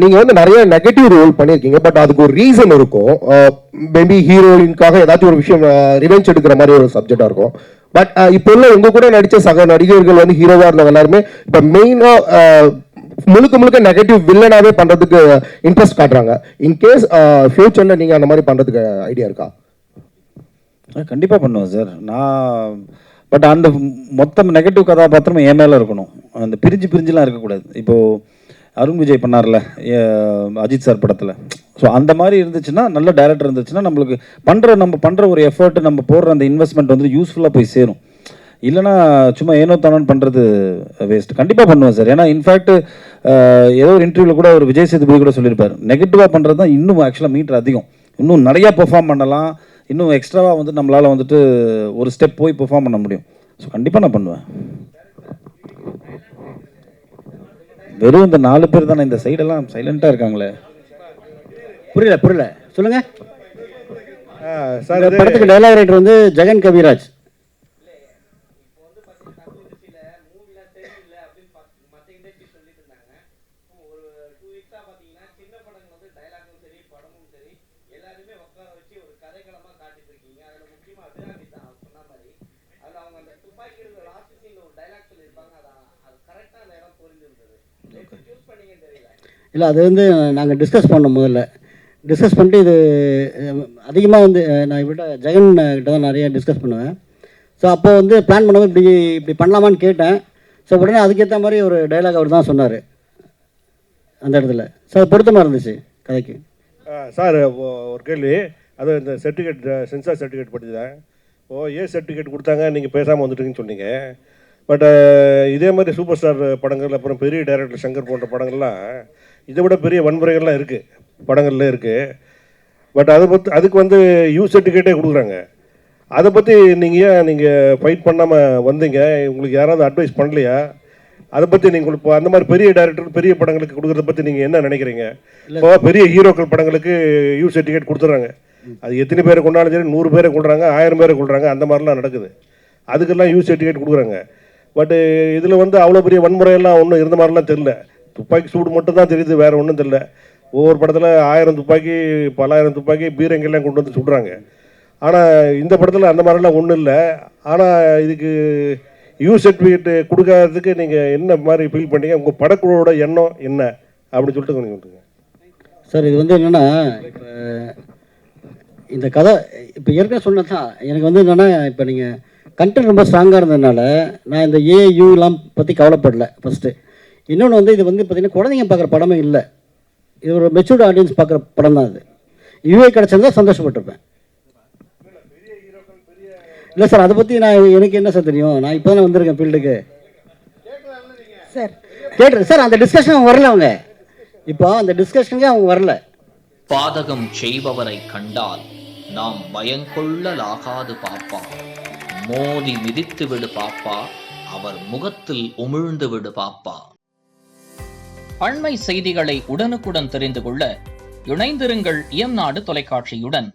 நீங்க வந்து நிறைய நெகட்டிவ் ரோல் பண்ணிருக்கீங்க, பட் அதுக்கு ஒரு ரீசன் இருக்கும். மேபி ஹீரோயின்காக ஏதாச்சும் ஒரு விஷயம் ரிவெஞ்ச் எடுக்கிற மாதிரி ஒரு சப்ஜெக்டா இருக்கும். பட் இப்போ உள்ள உங்க கூட நடிச்ச சக நடிகர்கள் வந்து ஹீரோவா இருந்தவங்க எல்லாருமே இப்ப மெயினா முழுக்க முழுக்க நெகட்டிவ் வில்லனாவே பண்றதுக்கு இன்ட்ரெஸ்ட் காட்டுறாங்க. இன்கேஸ் ஃபியூச்சர்ல நீங்க அந்த மாதிரி பண்றதுக்கு ஐடியா இருக்கா? கண்டிப்பாக பண்ணுவேன் சார். நான் பட் அந்த மொத்தம் நெகட்டிவ் கதாபாத்திரம் என் மேலே இருக்கணும். அந்த பிரிஞ்சுலாம் இருக்கக்கூடாது. இப்போது அருண் விஜய் பண்ணார்ல அஜித் சார் படத்தில். ஸோ அந்த மாதிரி இருந்துச்சுன்னா, நல்ல டைரக்டர் இருந்துச்சுன்னா, நம்மளுக்கு நம்ம பண்ணுற ஒரு எஃபர்ட், நம்ம போடுற அந்த இன்வெஸ்ட்மெண்ட் வந்து யூஸ்ஃபுல்லாக போய் சேரும். இல்லைனா சும்மா ஏனோ தானோன்னு பண்ணுறது வேஸ்ட். கண்டிப்பாக பண்ணுவேன் சார். ஏன்னா இன்ஃபேக்ட் ஏதோ ஒரு இன்டர்வியூவில் கூட ஒரு விஜய் சேதுபதி கூட சொல்லியிருப்பார், நெகட்டிவாக பண்ணுறது தான் இன்னும் ஆக்சுவலாக மீட்டர் அதிகம். இன்னும் நிறையா பெர்ஃபார்ம் பண்ணலாம், இன்னும் எக்ஸ்ட்ராவாக வந்து நம்மளால் வந்துட்டு ஒரு ஸ்டெப் போய் பெர்ஃபார்ம் பண்ண முடியும். ஸோ கண்டிப்பாக நான் பண்ணுவேன். வெறும் இந்த 4 பேர் தானே, இந்த சைடெல்லாம் சைலண்ட்டாக இருக்காங்களே. புரியல சொல்லுங்க சார். படத்துக்கு டைலாக் ரைட்டர் வந்து ஜெகன் கவிராஜ். இல்லை, அது வந்து நாங்கள் டிஸ்கஸ் பண்ணோம். முதல்ல டிஸ்கஸ் பண்ணிட்டு இது அதிகமாக வந்து நான் இவர்கிட்ட ஜெகன் கிட்ட தான் நிறைய டிஸ்கஸ் பண்ணுவேன். ஸோ அப்போ வந்து பிளான் பண்ணுவோம், இப்படி பண்ணலாமான்னு கேட்டேன். ஸோ உடனே அதுக்கேற்ற மாதிரி ஒரு டைலாக் அவர் தான் சொன்னார் அந்த இடத்துல. ஸோ அது பொருத்தமாக இருந்துச்சு கதைக்கு. சார் ஒரு கேள்வி. அது இந்த சர்டிஃபிகேட், சென்சார் சர்டிஃபிகேட் படிச்சுதான். ஏ சர்டிஃபிகேட் கொடுத்தாங்க, நீங்கள் பேசாமல் வந்துட்டீங்கன்னு சொன்னீங்க. பட் இதே மாதிரி சூப்பர் ஸ்டார் படங்கள், அப்புறம் பெரிய டைரக்டர் சங்கர் போன்ற படங்கள்லாம் இதை விட பெரிய வன்முறைகள்லாம் இருக்குது, படங்கள்ல இருக்குது. பட் அதுக்கு வந்து யூ சர்டிஃபிகேட்டே கொடுக்குறாங்க. அதை பற்றி நீங்கள் ஃபைட் பண்ணாமல் வந்தீங்க? உங்களுக்கு யாராவது அட்வைஸ் பண்ணலையா? அதை பற்றி நீங்கள் இப்போ அந்த மாதிரி பெரிய டைரக்டர் பெரிய படங்களுக்கு கொடுக்குறத பற்றி நீங்கள் என்ன நினைக்கிறீங்க? இப்போ பெரிய ஹீரோக்கள் படங்களுக்கு யூ சர்டிஃபிகேட் கொடுத்துட்றாங்க. அது எத்தனை பேரை கொண்டாலும் சரி, 100 பேரை கொள்றாங்க, 1000 பேரை கொள்றாங்க, அந்த மாதிரிலாம் நடக்குது. அதுக்கெல்லாம் யூ சர்டிஃபிகேட் கொடுக்குறாங்க. பட்டு இதில் வந்து அவ்வளோ பெரிய வன்முறையெல்லாம் ஒன்றும் இருந்த மாதிரிலாம் தெரில. துப்பாக்கி சூடு மட்டும் தான் தெரியுது, வேறு ஒன்றும் தெரில. ஒவ்வொரு படத்தில் 1000 துப்பாக்கி, பலாயிரம் துப்பாக்கி, பீரங்கெல்லாம் கொண்டு வந்து சுடுறாங்க. ஆனால் இந்த படத்தில் அந்த மாதிரிலாம் ஒன்றும் இல்லை. ஆனால் இதுக்கு யூ சர்டிஃபிகேட் கொடுக்காததுக்கு நீங்கள் என்ன மாதிரி ஃபீல் பண்ணீங்க? உங்கள் படக்குழுவோட எண்ணம் என்ன அப்படின்னு சொல்லிட்டு கொஞ்சம் சொல்லுங்க சார். இது வந்து என்னென்னா, இப்போ இந்த கதை இப்போ ஏற்கனவே சொன்னதான் எனக்கு வந்து என்னென்னா, இப்போ நீங்கள் கண்டென்ட் ரொம்ப ஸ்ட்ராங்காக இருந்ததுனால நான் இந்த ஏயூலாம் பற்றி கவலைப்படல ஃபஸ்ட்டு. இன்னொன்று வந்து இது வந்து பார்த்திங்கன்னா குழந்தைங்க பார்க்குற படமே இல்லை, இது ஒரு மெச்சூர்டு ஆடியன்ஸ் பார்க்குற படம் தான். அது யூஏ கிடச்சிருந்தா சந்தோஷப்பட்டிருப்பேன். இல்லை சார், அதை பற்றி எனக்கு என்ன சார் தெரியும்? நான் இப்போ தானே வந்திருக்கேன் ஃபீல்டுக்கு சார். கேட்டுரு சார், அந்த டிஸ்கஷன் வரல அவங்க. இப்போ அந்த டிஸ்கஷனுக்கு அவங்க வரல. பாதகம் செய்பவரை கண்டால் நாம் பயங்கொள்ளலாகாது பாப்பா, மோதி மிதித்து விடு பாப்பா, அவர் முகத்தில் உமிழ்ந்து விடு பாப்பா. அண்மை செய்திகளை உடனுக்குடன் தெரிந்து கொள்ள இணைந்திருங்கள் இயம்நாடு தொலைக்காட்சியுடன்.